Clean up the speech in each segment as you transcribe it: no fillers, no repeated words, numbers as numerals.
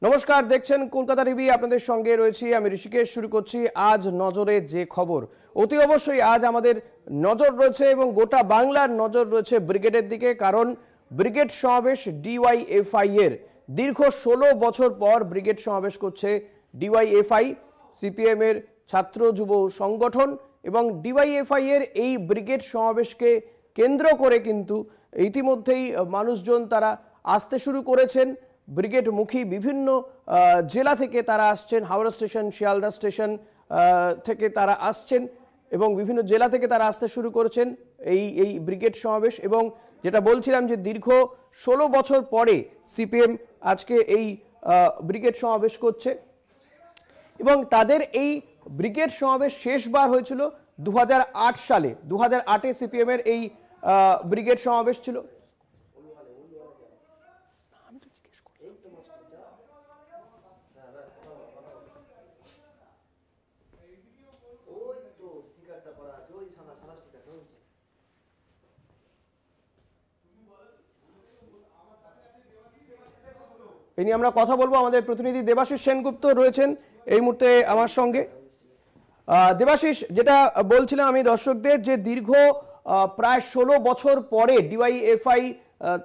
নমস্কার, দেখছেন কলকাতা টিভি। আপনাদের সঙ্গে রয়েছি আমি ঋষিকেশ। শুরু করছি আজ নজরে যে খবর। অতি অবশ্যই আজ আমাদের নজর রয়েছে এবং গোটা বাংলার নজর রয়েছে ব্রিগেডের দিকে, কারণ ব্রিগেড সমাবেশ ডিওয়াইএফআই এর দীর্ঘ 16 বছর পর ব্রিগেড সমাবেশ করছে ডিওয়াইএফআই, সিপিএম এর ছাত্র যুব সংগঠন। এবং ডিওয়াইএফআই এর এই ব্রিগেড সমাবেশকে কেন্দ্র করে কিন্তু ইতিমধ্যেই মানুষজন তারা আসতে শুরু করেছেন। ব্রিগেডমুখী বিভিন্ন জেলা থেকে তারা আসছেন, হাওড়া স্টেশন, শিয়ালদা স্টেশন থেকে তারা আসছেন এবং বিভিন্ন জেলা থেকে তারা আসতে শুরু করেছেন এই ব্রিগেড সমাবেশ। এবং যেটা বলছিলাম যে দীর্ঘ 16 বছর পরে সিপিএম আজকে এই ব্রিগেড সমাবেশ করছে এবং তাদের এই ব্রিগেড সমাবেশ শেষবার হয়েছিল 2008 সালে। 2008-এ সিপিএম এর এই ব্রিগেড সমাবেশ ছিল। এই নিয়ে আমরা কথা বলবো। আমাদের প্রতিনিধি দেবাশিস সেনগুপ্ত রয়েছেন এই মুহূর্তে আমার সঙ্গে। দেবাশিস, যেটা বলছিলাম আমি দর্শকদের, যে দীর্ঘ প্রায় 16 বছর পরে ডিওয়াইএফআই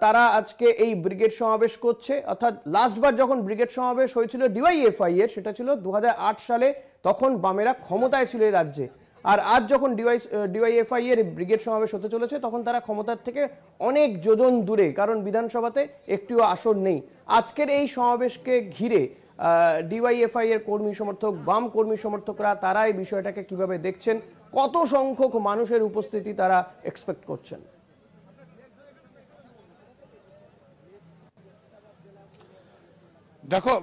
তারা আজকে এই ব্রিগেড সমাবেশ করছে। অর্থাৎ লাস্টবার যখন ব্রিগেড সমাবেশ হয়েছিল ডিওয়াইএফআই এর, সেটা ছিল 2008 সালে। তখন বামেরা ক্ষমতায় ছিল এই রাজ্যে। আর আজ যখন ডিওয়াইএফআই এর ব্রিগেড সমাবেশ হতে চলেছে, তখন তারা ক্ষমতার থেকে অনেক যোজন দূরে, কারণ বিধানসভাতে একটিও আসন নেই। আজকের এই সমাবেশকে ঘিরে ডিওয়াইএফআই এর কর্মী সমর্থক, বাম কর্মী সমর্থকরা, তারা এই বিষয়টাকে কিভাবে দেখছেন, কত সংখ্যক মানুষের উপস্থিতি তারা এক্সপেক্ট করছেন? দেখো,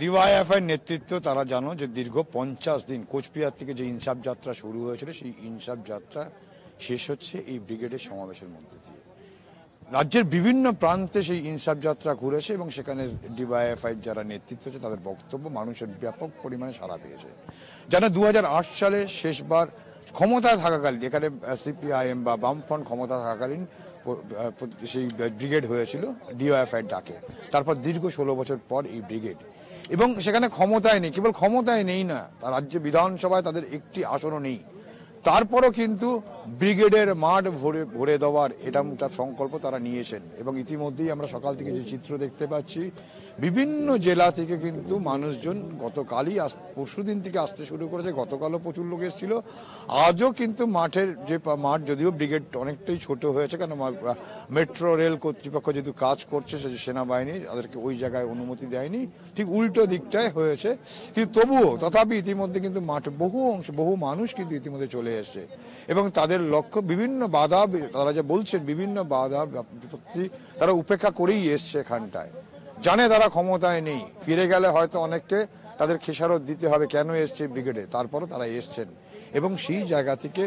ডিওয়াইএফআই নেতৃত্ব তারা জানো যে দীর্ঘ 50 দিন কোচবিহার থেকে যে ইনসাফ যাত্রা শুরু হয়েছিল, সেই ইনসাফ যাত্রা শেষ হচ্ছে এই ব্রিগেডের সমাবেশের মধ্যে দিয়ে। রাজ্যের বিভিন্ন প্রান্তে সেই ইনসাফ যাত্রা ঘুরেছে এবং সেখানে ডিওয়াইএফআই যারা নেতৃত্ব আছে তাদের বক্তব্য মানুষের ব্যাপক পরিমাণে সাড়া পেয়েছে। যেন 2008 সালে শেষবার ক্ষমতায় থাকাকালীন, এখানে সিপিআইএম বা বামফ্রন্ট ক্ষমতা থাকাকালীন সেই ব্রিগেড হয়েছিল ডিওয়াইএফআই ডাকে। তারপর দীর্ঘ 16 বছর পর এই ব্রিগেড, এবং সেখানে ক্ষমতায় নেই, কেবল ক্ষমতায় নেই না, তার রাজ্যে বিধানসভায় তাদের একটি আসনও নেই। তারপরও কিন্তু ব্রিগেডের মাঠ ভরে দেওয়ার এটা সংকল্প তারা নিয়েছেন। এবং ইতিমধ্যেই আমরা সকাল থেকে যে চিত্র দেখতে পাচ্ছি, বিভিন্ন জেলা থেকে কিন্তু মানুষজন গতকালই পরশুদিন থেকে আসতে শুরু করেছে। গতকালও প্রচুর লোক এসেছিল, আজও কিন্তু মাঠের যে মাঠ, যদিও ব্রিগেড অনেকটাই ছোট হয়েছে, কারণ মেট্রো রেল কর্তৃপক্ষ যেহেতু কাজ করছে, সে সেনাবাহিনী তাদেরকে ওই জায়গায় অনুমতি দেয়নি, ঠিক উল্টো দিকটায় হয়েছে। কিন্তু তথাপি ইতিমধ্যে কিন্তু মাঠ বহু মানুষ কিন্তু ইতিমধ্যে চলে এসছে এবং তাদের লক্ষ্য বিভিন্ন বাধা, তারা যা বলছেন বিভিন্ন বাধা বিপত্তি তারা উপেক্ষা করেই এসছে এখানটায়। জানে তারা ক্ষমতায় নেই, ফিরে গেলে হয়তো অনেককে তাদের খেসারত দিতে হবে কেন এসছে ব্রিগেডে, তারপরও তারা এসছেন। এবং সেই জায়গা থেকে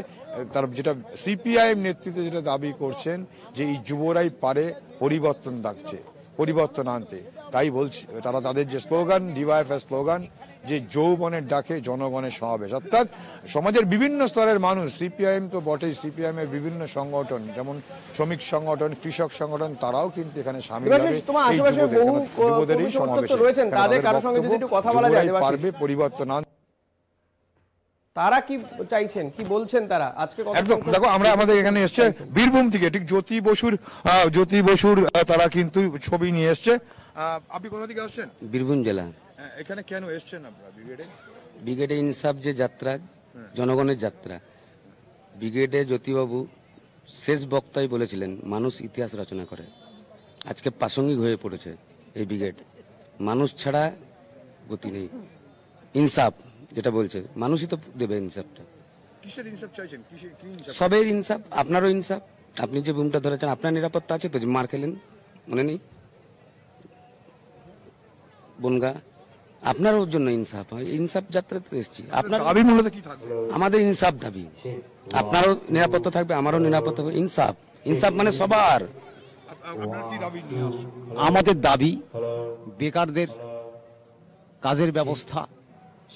তারা যেটা সিপিআইএম নেতৃত্বে যেটা দাবি করছেন যে এই যুবরাই পারে পরিবর্তন আনতে। তাই বলছি, তারা তাদের যে স্লোগান, ডিওয়াইএফআই স্লোগান, যে যৌবনের ডাকে জনগণের সমাবেশ, অর্থাৎ সমাজের বিভিন্ন স্তরের মানুষ, সিপিআইএম তো বটেই, সিপিআইএম এর বিভিন্ন সংগঠন যেমন শ্রমিক সংগঠন, কৃষক সংগঠন, তারাও কিন্তু এখানে সামিল হবে। যুবদেরই সমাবেশে পারবে পরিবর্তন আনতে। তারা কি চাইছেন, কি বলছেন তারা আজকে? একদম দেখো, আমরা আমাদের এখানে এসছে বীরভূম থেকে, ঠিক জ্যোতি বসুর তারা কিন্তু ছবি নিয়ে এসছে। আপনি কোথা থেকে আসছেন? বীরভূম জেলা। এখানে কেন এসছেন আপনারা ব্রিগেডে? ব্রিগেডে ইনসাফ যে যাত্রা, জনগণের যাত্রা, ব্রিগেডে জ্যোতিবাবু শেষ বক্তায় বলেছিলেন মানুষ ইতিহাস রচনা করে। আজকে প্রাসঙ্গিক হয়ে পড়েছে এই ব্রিগেড। মানুষ ছাড়া গতি নেই। ইনসাফ যেটা বলছে, মানুষই তো দেবে ইনসাফটা। কিসের ইনসাফ চাইছেন? সবের ইনসাফ, আপনারও ইনসাফ। আপনি যে ভূমিটা ধরেছেন, আপনার নিরাপত্তা আছে তো, যে মার খেলেন মনে নেই বনগা, আপনারও জন্য ইনসাফ হয়। ইনসাফ যাত্রাতে এসেছি। আপনার দাবি মূলত কি থাকবে? আমাদের ইনসাফ দাবি, আপনারও নিরাপত্তা থাকবে, আমারও নিরাপত্তা হবে। ইনসাফ মানে সবার। আমাদের দাবি বেকারদের কাজের ব্যবস্থা,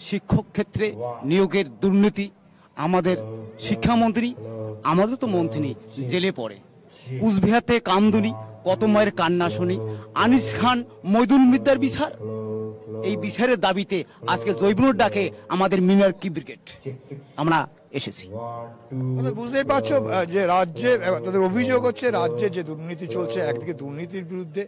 শিক্ষক ক্ষেত্রে নিয়োগের দুর্নীতি। আমাদের শিক্ষামন্ত্রী, আমাদের তো মন্ত্রী জেলে পড়ে, কুচবিহার থেকে কামদুনি কত মায়ের কান্না শুনি। আনিস খান মইদুল মিদ্দার বিচার, এই বিচারের দাবিতে আজকে জৈবনুর ডাকে আমাদের মিনারকি ব্রিগেড আমরা এসেছি। বুঝতেই পারছো যে রাজ্যে তাদের অভিযোগ হচ্ছে রাজ্যে যে দুর্নীতি চলছে, একদিকে দুর্নীতির বিরুদ্ধে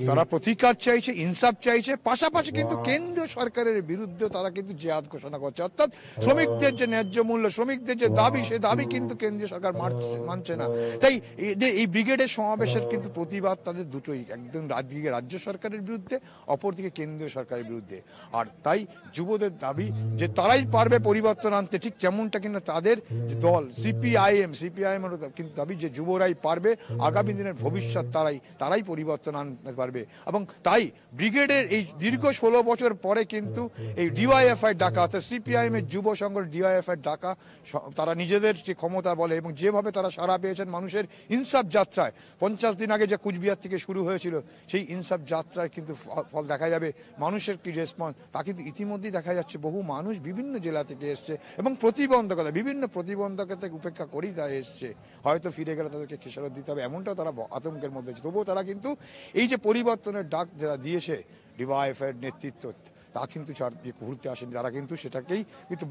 তারা প্রতিকার চাইছে, ইনসাফ চাইছে, পাশাপাশি কিন্তু কেন্দ্রীয় সরকারের বিরুদ্ধে তারা কিন্তু জিহাদ ঘোষণা করছে। অর্থাৎ শ্রমিকদের যে ন্যায্য মূল্য, শ্রমিকদের যে দাবি, সে দাবি কিন্তু কেন্দ্রীয় সরকার মানছে না। তাই এই ব্রিগেডের সমাবেশের কিন্তু প্রতিবাদ তাদের দুটোই, একদম একদিকে রাজ্য সরকারের বিরুদ্ধে, অপরদিকে কেন্দ্রীয় সরকারের বিরুদ্ধে। আর তাই যুবদের দাবি যে তারাই পারবে পরিবর্তন আনতে, ঠিক যেমনটা কিনা তাদের দল সিপিআইএম এর কিন্তু দাবি যে যুবরাই পারবে, আগামী দিনের ভবিষ্যৎ তারাই পরিবর্তন আনতে পারবে। এবং তাই ব্রিগেডের এই দীর্ঘ 16 বছর পরে কিন্তু এই ডিওয়াইএফআই ডাকা, অর্থাৎ সিপিআইএম এর যুব সংগঠন ডিওয়াইএফআই ডাকা, তারা নিজেদের যে ক্ষমতা বলে এবং যেভাবে তারা সাড়া পেয়েছেন মানুষের ইনসাফ যাত্রায়, 50 দিন আগে যে কুচবিহার থেকে শুরু হয়েছিল সেই ইনসাফ যাত্রায় কিন্তু ফল দেখা যাবে। মানুষের কি রেসপন্স তা কিন্তু ইতিমধ্যেই দেখা যাচ্ছে। বহু মানুষ বিভিন্ন জেলা থেকে এসছে এবং বিভিন্ন প্রতিবন্ধকতা উপেক্ষা করেই তারা এসছে। হয়তো ফিরে গেলে তাদেরকে খেসারত দিতে হবে, এমনটাও তারা আতঙ্কের মধ্যে আছে। তবুও তারা কিন্তু এই যে পরিবর্তনের ডাক যারা দিয়েছে ডিওয়াইএফআই এর নেতৃত্ব, তা কিন্তু ঘুরতে আসেনি, তারা কিন্তু সেটাকেই কিন্তু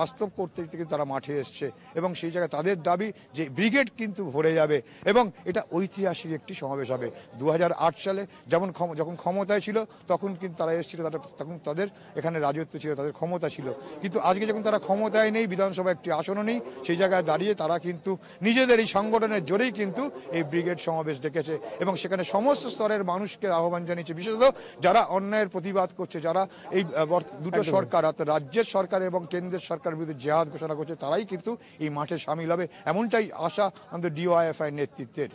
বাস্তব করতে কিন্তু তারা মাঠে এসছে। এবং সেই জায়গায় তাদের দাবি যে ব্রিগেড কিন্তু ভরে যাবে এবং এটা ঐতিহাসিক একটি সমাবেশ হবে। 2008 সালে যখন ক্ষমতায় ছিল তখন কিন্তু তারা এসেছিল, তখন তাদের এখানে রাজত্ব ছিল, তাদের ক্ষমতা ছিল। কিন্তু আজকে যখন তারা ক্ষমতায় নেই, বিধানসভায় একটি আসনও নেই, সেই জায়গায় দাঁড়িয়ে তারা কিন্তু নিজেদের এই সংগঠনের জোরেই কিন্তু এই ব্রিগেড সমাবেশ ডেকেছে এবং সেখানে সমস্ত স্তরের মানুষকে আহ্বান জানিয়েছে, বিশেষত যারা অন্যায়ের প্রতিবাদ করছে, যারা এই দুটো সরকার, অর্থাৎ রাজ্যের সরকার এবং কেন্দ্রের সরকারের বিরুদ্ধে জিহাদ ঘোষণা করছে, তারাই কিন্তু এই মাঠে সামিল হবে, এমনটাই আশা আমাদের ডিওয়াইএফআই নেতৃত্বের।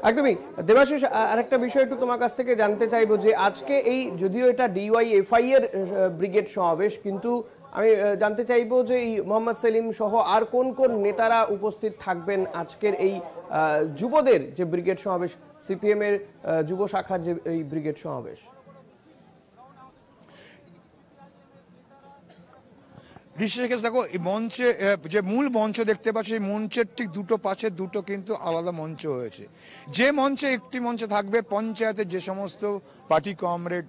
একদমই। দেবাশিস, আরেকটা বিষয় একটু তোমার কাছ থেকে জানতে চাইবো যে আজকে এই, যদিও এটা ডিওয়াইএফআই এর ব্রিগেড সমাবেশ, কিন্তু আমি জানতে চাইবো যে এই মোহাম্মদ সেলিম সহ আর কোন কোন নেতারা উপস্থিত থাকবেন আজকের এই যুবদের যে ব্রিগেড সমাবেশ, সিপিএম এর যুব শাখার যে এই ব্রিগেড সমাবেশ? ঋষিকেশ, দেখো এই মঞ্চে যে মূল মঞ্চ দেখতে পাচ্ছি, এই মঞ্চের ঠিক দুটো পাশে দুটো কিন্তু আলাদা মঞ্চ হয়েছে। যে মঞ্চে একটি মঞ্চে থাকবে পঞ্চায়েতের যে সমস্ত পার্টি কমরেড,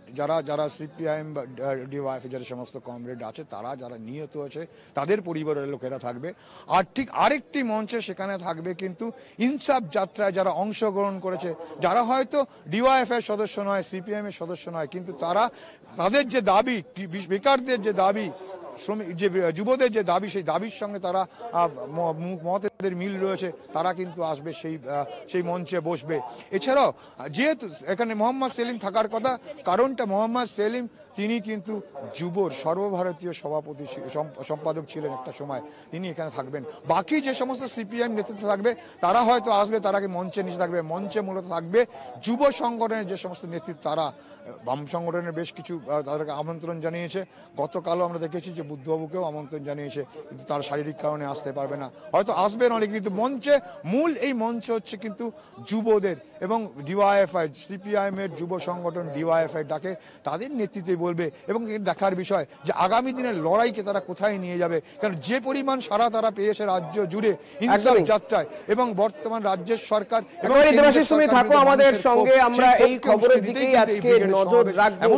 যারা সিপিআইএম বা ডিওয়াইএফ যে সমস্ত কমরেড আছে, তারা যারা নিহত হয়েছে তাদের পরিবারের লোকেরা থাকবে। আর ঠিক আরেকটি মঞ্চে সেখানে থাকবে কিন্তু ইনসাফ যাত্রায় যারা অংশগ্রহণ করেছে, যারা হয়তো ডিওয়াইএফ এর সদস্য নয়, সিপিএম এর সদস্য নয়, কিন্তু তাদের যে দাবি, বেকারদের যে দাবি, শ্রমিক যে যুবদের যে দাবি, সেই দাবির সঙ্গে তারা মতের মিল রয়েছে, তারা কিন্তু আসবে, সেই মঞ্চে বসবে। এছাড়াও যেহেতু এখানে মোহাম্মদ সেলিম থাকার কথা, কারণটা মোহাম্মদ সেলিম তিনি কিন্তু যুবর সর্বভারতীয় সভাপতি সম্পাদক ছিলেন একটা সময়, তিনি এখানে থাকবেন। বাকি যে সমস্ত সিপিএম নেতৃত্ব থাকবে তারা হয়তো আসবে, তারাকে মঞ্চে নিচে থাকবে। মঞ্চে মূলত থাকবে যুব সংগঠনের যে সমস্ত নেতৃত্ব, তারা বাম সংগঠনের বেশ কিছু তাদেরকে আমন্ত্রণ জানিয়েছে। গতকালও আমরা দেখেছি যে বুদ্ধবাবুকেও আমন্ত্রণ জানিয়েছে, কিন্তু তার শারীরিক কারণে আসতে পারবে না, হয়তো আসবেন অনেক। কিন্তু মঞ্চে এই মঞ্চ হচ্ছে কিন্তু যুবদের এবং ডিওয়াইএফআই, সিপিআইএম এর যুব সংগঠন ডিওয়াইএফআই ডাকে তাদের নেতৃত্বে বলবে। এবং দেখার বিষয় যে আগামী দিনের লড়াইকে তারা কোথায় নিয়ে যাবে, কারণ যে পরিমাণ সারা তারা পেয়েছে রাজ্য জুড়ে ইনসাফ যাত্রায়, এবং বর্তমান রাজ্যের সরকার এবং থাকো আমাদের সঙ্গে, আমরা এই খবরের দিকেই আজকে নজর রাখবো,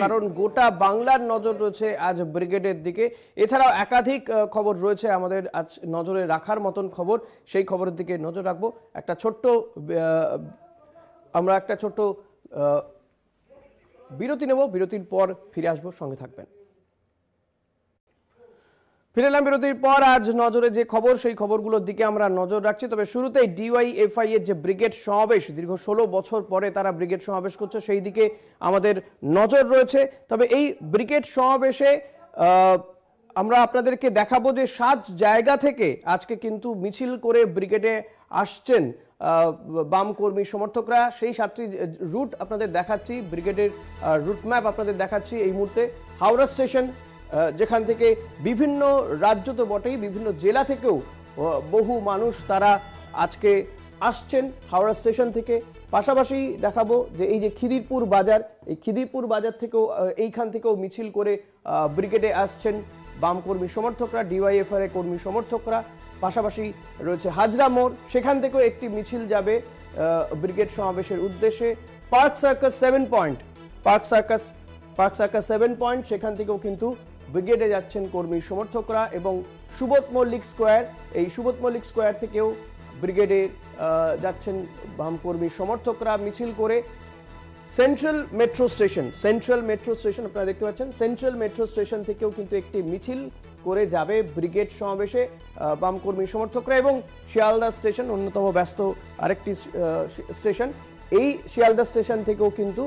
কারণ গোটা বাংলার নজর রয়েছে আজ ব্রিগেডের দিকে। এছাড়াও একাধিক খবর রয়েছে আমাদের আজ নজরে রাখার মতন খবর, সেই খবরের দিকে নজর রাখবো। আমরা একটা ছোট্ট বিরতি নেব, বিরতির পর ফিরে আসবো, সঙ্গে থাকবেন। ফিরে এলাম বিরতির পর। আজ নজরে যে খবর, সেই খবরগুলোর দিকে আমরা নজর রাখছি। তবে শুরুতেই ডিওয়াইএফআই এর যে ব্রিগেড সমাবেশ, দীর্ঘ 16 বছর পরে তারা ব্রিগেড সমাবেশ করছে, সেই দিকে আমাদের নজর রয়েছে। তবে এই ব্রিগেড সমাবেশে আমরা আপনাদেরকে দেখাবো যে 7 জায়গা থেকে আজকে কিন্তু মিছিল করে ব্রিগেডে আসছেন বাম কর্মী সমর্থকরা। সেই 7টি রুট আপনাদের দেখাচ্ছি, ব্রিগেডের রুট ম্যাপ আপনাদের দেখাচ্ছি এই মুহূর্তে। হাওড়া স্টেশন, যেখান থেকে বিভিন্ন রাজ্য তো বটেই, বিভিন্ন জেলা থেকেও বহু মানুষ তারা আজকে আসছেন হাওড়া স্টেশন থেকে। পাশাপাশি দেখাবো যে এই যে খিদিরপুর বাজার, এই খিদিরপুর বাজার থেকেও, এইখান থেকেও মিছিল করে ব্রিগেডে আসছেন বাম কর্মী সমর্থকরা, ডিওয়াইএফআই এর কর্মী সমর্থকরা, পাশাপাশি রয়েছে হাজরা মোড়, সেখান থেকেও একটি মিছিল যাবে ব্রিগেড সমাবেশের উদ্দেশ্যে। Park circus 7 point, park circus 7 point, সেখান থেকেও কিন্তু ব্রিগেডে যাচ্ছেন কর্মী সমর্থকরা। এবং সুবোধ মল্লিক স্কোয়ার, এই সুবোধ মল্লিক স্কোয়ার থেকেও ব্রিগেডে যাচ্ছেন বাম কর্মী সমর্থকরা মিছিল করে। সেন্ট্রাল মেট্রো স্টেশন আপনারা দেখতে পাচ্ছেন, সেন্ট্রাল মেট্রো স্টেশন থেকেও কিন্তু একটি মিছিল করে যাবে ব্রিগেড সমাবেশে বাম কর্মী সমর্থকরা। এবং শিয়ালদা স্টেশন অন্যতম ব্যস্ত আরেকটি স্টেশন, এই শিয়ালদা স্টেশন থেকেও কিন্তু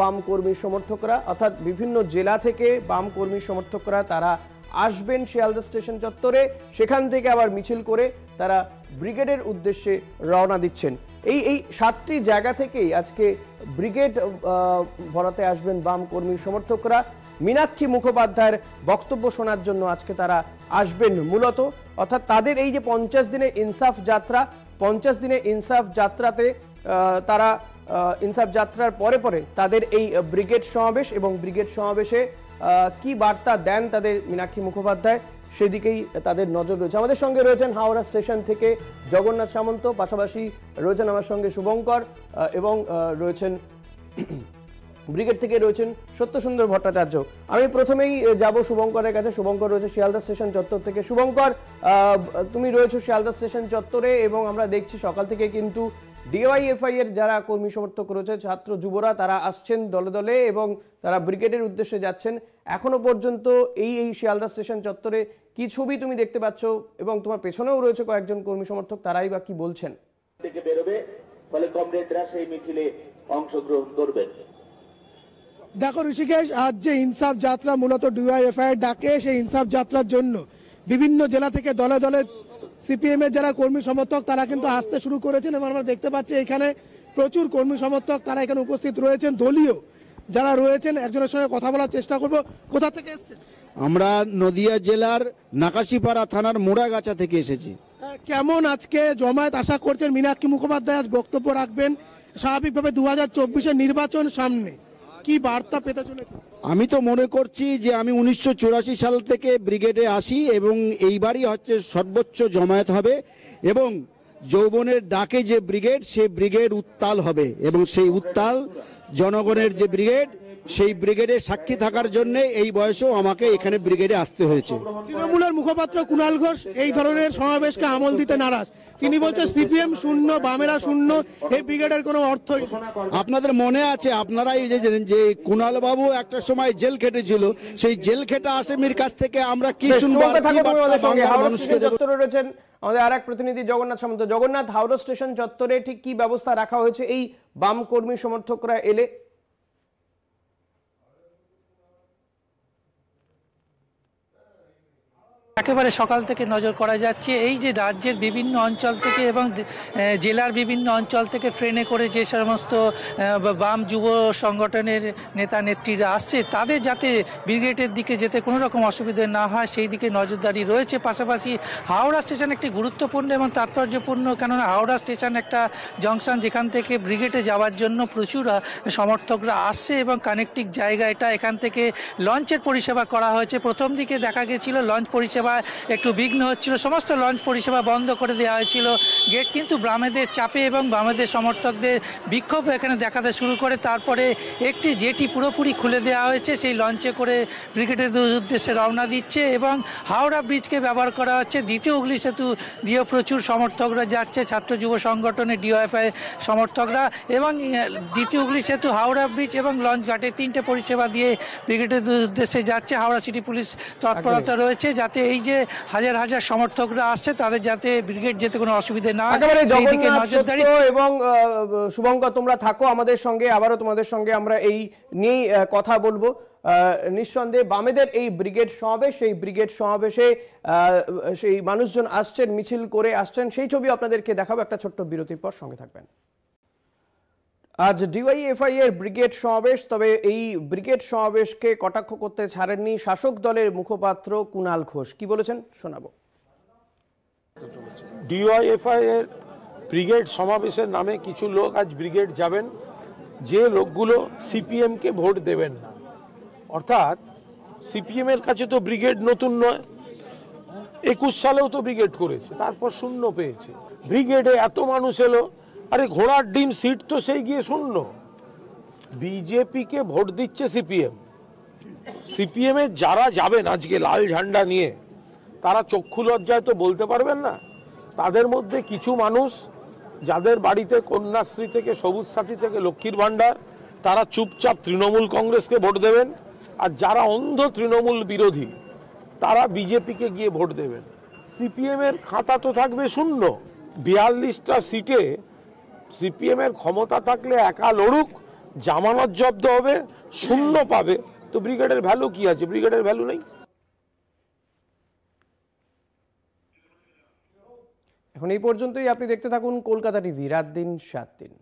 বাম কর্মী সমর্থকরা, অর্থাৎ বিভিন্ন জেলা থেকে বাম কর্মী সমর্থকরা তারা আসবেন শিয়ালদা স্টেশন চত্বরে, সেখান থেকে আবার মিছিল করে তারা ব্রিগেডের উদ্দেশ্যে রওনা দিচ্ছেন। এই 7টি জায়গা থেকেই আজকে ব্রিগেড ভরাতে আসবেন বাম কর্মী সমর্থকরা। মীনাক্ষী মুখোপাধ্যায়ের বক্তব্য শোনার জন্য আজকে তারা আসবেন মূলত, অর্থাৎ তাদের এই যে 50 দিনের ইনসাফ যাত্রা, 50 দিনের ইনসাফ যাত্রাতে তারা ইনসাফ যাত্রার পরে পরে তাদের এই ব্রিগেড সমাবেশ, এবং ব্রিগেড সমাবেশে কি বার্তা দেন তাদের মীনাক্ষী মুখোপাধ্যায়, সেদিকেই তাদের নজর রয়েছে। আমাদের সঙ্গে রয়েছেন হাওড়া স্টেশন থেকে জগন্নাথ সামন্ত, পাশাপাশি রয়েছেন আমার সঙ্গে শুভঙ্কর, এবং রয়েছেন ব্রিগেড থেকে রয়েছেন সত্যসুন্দর ভট্টাচার্য। আমি প্রথমেই যাব শুভঙ্করের কাছে। শুভঙ্কর রয়েছে শিয়ালদা স্টেশন চত্বর থেকে। শুভঙ্কর, তুমি রয়েছো শিয়ালদা স্টেশন চত্বরে, এবং আমরা দেখছি সকাল থেকে কিন্তু ডিওয়াইএফআই এর যারা কর্মী সমর্থক রয়েছে, ছাত্র যুবরা, তারা আসছেন দলে দলে এবং তারা ব্রিগেডের উদ্দেশ্যে যাচ্ছেন। এখনো পর্যন্ত এই শিয়ালদা স্টেশন চত্বরে কি ছবি তুমি দেখতে পাচ্ছ, এবং তোমার পেছনেও রয়েছে কয়েকজন কর্মী সমর্থক, তারাই বা কি বলছেন? থেকে বেরোবে, ফলে কমরেডরা সেই মিছিলে অংশগ্রহণ করবেন। দেখো ঋষিকেশ, আজ যে ইনসাফ যাত্রা মূলত ডিওয়াইএফআই এর ডাকে, সেই ইনসাফ যাত্রার জন্য বিভিন্ন জেলা থেকে দলে দলে সিপিএম এর যারা কর্মী সমর্থক তারা কিন্তু আসতে শুরু করেছেন, এবং আমরা দেখতে পাচ্ছি এখানে প্রচুর কর্মী সমর্থক তারা এখানে উপস্থিত রয়েছেন। দলীয় যারা রয়েছেন একজনের সঙ্গে কথা বলার চেষ্টা করব। কোথা থেকে এসেছেন? আমরা নদিয়া জেলার নাকাশিপাড়া থানার মোড়াগাছা থেকে এসেছি। কেমন আজকে জমায়েত আশা করছেন? মীনাক্ষী মুখোপাধ্যায় আজ বক্তব্য রাখবেন, স্বাভাবিকভাবে 2024 নির্বাচন সামনে, কি বার্তা পেতে চলেছে? আমি তো মনে করছি যে আমি 1984 সাল থেকে ব্রিগেডে আসি, এবং এইবারই হচ্ছে সর্বোচ্চ জমায়েত হবে, এবং যৌবনের ডাকে যে ব্রিগেড, সে ব্রিগেড উত্তাল হবে, এবং সেই উত্তাল জনগণের যে ব্রিগেড, সেই ব্রিগেডে সাক্ষী থাকার জন্য এই বয়সেও আমাকে এখানে ব্রিগেডে আসতে হয়েছে। তৃণমূলের মুখপাত্র কুণাল ঘোষ এই ধরনের সমাবেশকে আমল দিতে নারাজ। তিনি বলছেন সিপিএম শূন্য, বামেরা শূন্য, এই ব্রিগেডের কোনো অর্থই। আপনাদের মনে আছে, আপনারাই যে কুণাল বাবু একটা সময় জেল খেটেছিল, সেই জেল খেটা আসামির কাছ থেকে আমরা কি শুনবো? রয়েছেন আমাদের আর এক প্রতিনিধি জগন্নাথ সামন্ত। জগন্নাথ, হাওড়া স্টেশন চত্বরে ঠিক কি ব্যবস্থা রাখা হয়েছে এই বাম কর্মী সমর্থকরা এলে? একেবারে সকাল থেকে নজর করা যাচ্ছে এই যে রাজ্যের বিভিন্ন অঞ্চল থেকে এবং জেলার বিভিন্ন অঞ্চল থেকে ট্রেনে করে যে সমস্ত বাম যুব সংগঠনের নেতা নেত্রীরা আসছে, তাদের যাতে ব্রিগেডের দিকে যেতে কোনো রকম অসুবিধা না হয় সেই দিকে নজরদারি রয়েছে। পাশাপাশি হাওড়া স্টেশন একটি গুরুত্বপূর্ণ এবং তাৎপর্যপূর্ণ, কেননা হাওড়া স্টেশন একটা জংশন, যেখান থেকে ব্রিগেডে যাওয়ার জন্য প্রচুর সমর্থকরা আসছে, এবং কানেক্টিং জায়গা এটা। এখান থেকে লঞ্চের পরিষেবা করা হয়েছে। প্রথম দিকে দেখা গেছিল লঞ্চ পরিষেবা একটু বিঘ্ন হচ্ছিল, সমস্ত লঞ্চ পরিষেবা বন্ধ করে দেওয়া হয়েছিল গেট, কিন্তু বামেদের চাপে এবং বামেদের সমর্থকদের বিক্ষোভ এখানে দেখাতে শুরু করে তারপরে একটি জেটি পুরোপুরি খুলে দেওয়া হয়েছে, সেই লঞ্চে করে ব্রিগেডের উদ্দেশ্যে রওনা দিচ্ছে, এবং হাওড়া ব্রিজকে ব্যবহার করা হচ্ছে। দ্বিতীয় হুগলি সেতু দিয়েও প্রচুর সমর্থকরা যাচ্ছে, ছাত্র যুব সংগঠনের ডিওএফআই সমর্থকরা, এবং দ্বিতীয় হুগলি সেতু, হাওড়া ব্রিজ এবং লঞ্চ ঘাটে 3টে পরিষেবা দিয়ে ব্রিগেডের উদ্দেশ্যে যাচ্ছে। হাওড়া সিটি পুলিশ তৎপরতা রয়েছে যাতে এই যে হাজার হাজার সমর্থকরা আসছে তাদের যাতে ব্রিগেড যেতে কোনো অসুবিধা না হয় সেই দিকে নজরদারি। এবং শুভঙ্কর, তোমরা থাকো আমাদের সঙ্গে, আবারও তোমাদের সঙ্গে আমরা এই নিয়েই কথা বলবো। নিঃসন্দেহে বামেদের এই ব্রিগেড সমাবেশ, সেই ব্রিগেড সমাবেশে সেই মানুষজন আসছেন, মিছিল করে আসছেন, সেই ছবি আপনাদেরকে দেখাবো একটা ছোট্ট বিরতির পর। সঙ্গে থাকবেন। আজ ডিওয়াইএফআই এর ব্রিগেড সমাবেশ, তবে এই ব্রিগেড সমাবেশকে কটাক্ষ করতে ছাড়েননি শাসক দলের মুখপাত্র কুণাল ঘোষ। কি বলেছেন শোনাবো। ডিওয়াইএফআই এর ব্রিগেড সমাবেশের নামে কিছু লোক আজ ব্রিগেড যাবেন, যে লোকগুলো সিপিএম কে ভোট দেবেন না, অর্থাৎ সিপিএম এর কাছে তো ব্রিগেড নতুন নয়, 21 সালেও তো ব্রিগেড করেছে, তারপর শূন্য পেয়েছে। ব্রিগেডে এত মানুষ এলো, আরে ঘোড়ার ডিম সিট তো সেই গিয়ে শূন্য। বিজেপিকে ভোট দিচ্ছে সিপিএম। সিপিএম এর যারা যাবেন আজকে লাল ঝান্ডা নিয়ে, তারা চক্ষু লজ্জায় তো বলতে পারবেন না। তাদের মধ্যে কিছু মানুষ যাদের বাড়িতে কন্যাশ্রী থেকে, সবুজ সাথী থেকে, লক্ষ্মীর ভাণ্ডার, তারা চুপচাপ তৃণমূল কংগ্রেসকে ভোট দেবেন। আর যারা অন্ধ তৃণমূল বিরোধী, তারা বিজেপিকে গিয়ে ভোট দেবেন। সিপিএম এর খাতা তো থাকবে শূন্য। 42টা সিটে সিপিএম এর ক্ষমতা থাকলে একা লড়ুক, জামানত জব্দ হবে, শূন্য পাবে, তো ব্রিগেডের ভ্যালু কি আছে? ব্রিগেডের ভ্যালু নেই। এখন এই পর্যন্তই। আপনি দেখতে থাকুন কলকাতা টিভি, রাত দিন 7 দিন।